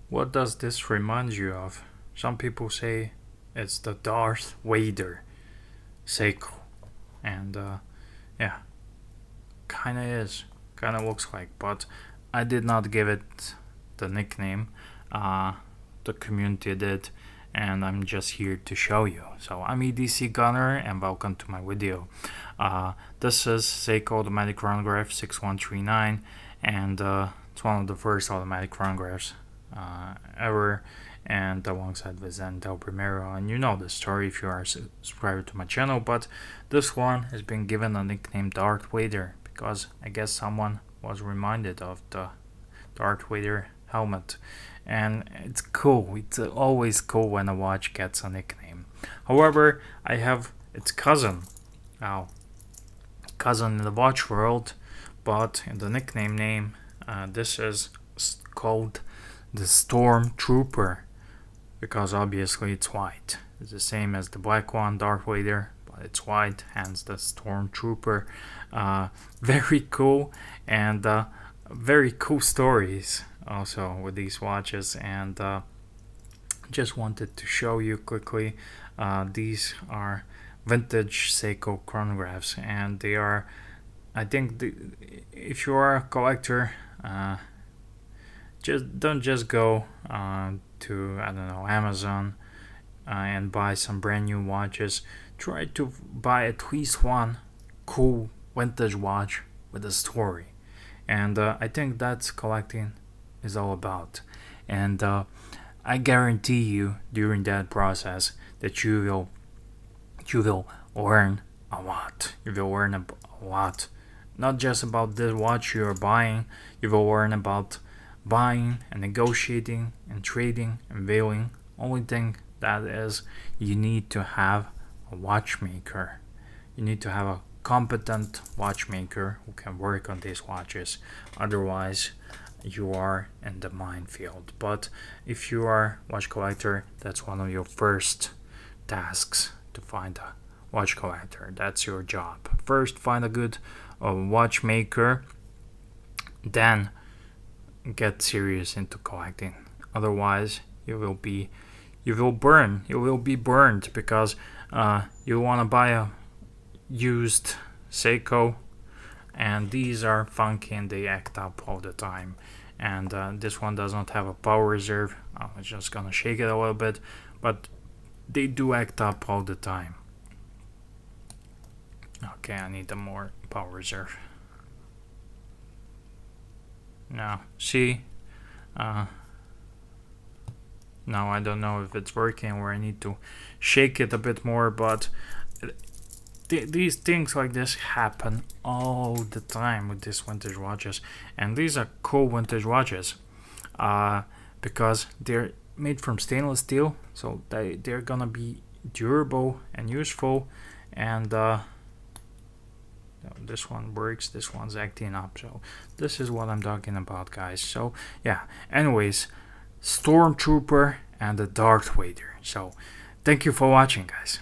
What does this remind you of? Some people say it's the Darth Vader Seiko, and yeah, kinda is, kinda looks like, but I did not give it the nickname. The community did, and I'm just here to show you. So I'm EDC Gunner, and welcome to my video. This is Seiko automatic chronograph 6139, and it's one of the first automatic chronographs ever, and alongside with Del Primero, and you know the story if you are subscribed to my channel. But this one has been given a nickname Darth Vader because I guess someone was reminded of the Darth Vader helmet, and it's cool. It's always cool when a watch gets a nickname. However, I have its cousin in the watch world, but in the nickname name, this is called the Stormtrooper, because obviously it's white. It's the same as the black one, Darth Vader, but it's white, hence the Stormtrooper. Very cool, and very cool stories also with these watches, and just wanted to show you quickly. These are vintage Seiko chronographs, and they are, I think, if you are a collector, don't just go to, I don't know, Amazon and buy some brand new watches. Try to buy at least one cool vintage watch with a story, and I think that's collecting is all about. And I guarantee you during that process that you will learn a lot. You will learn a lot, not just about the watch you are buying. You will learn about buying and negotiating and trading and valuing. Only thing that is, you need to have a watchmaker. You need to have a competent watchmaker who can work on these watches. Otherwise, you are in the minefield. But if you are a watch collector, that's one of your first tasks, to find a watch collector. That's your job. First, find a good watchmaker, then get serious into collecting. Otherwise, you will be burned, because you want to buy a used Seiko, and these are funky and they act up all the time. And this one does not have a power reserve. I'm just gonna shake it a little bit, but they do act up all the time. Okay, I need a more power reserve. Now, see, now I don't know if it's working or I need to shake it a bit more, but these things like this happen all the time with these vintage watches. And these are cool vintage watches because they're made from stainless steel, so they're gonna be durable and useful. And this one works, this one's acting up, so this is what I'm talking about, guys. So yeah, anyways, Stormtrooper and the Darth Vader. So thank you for watching, guys.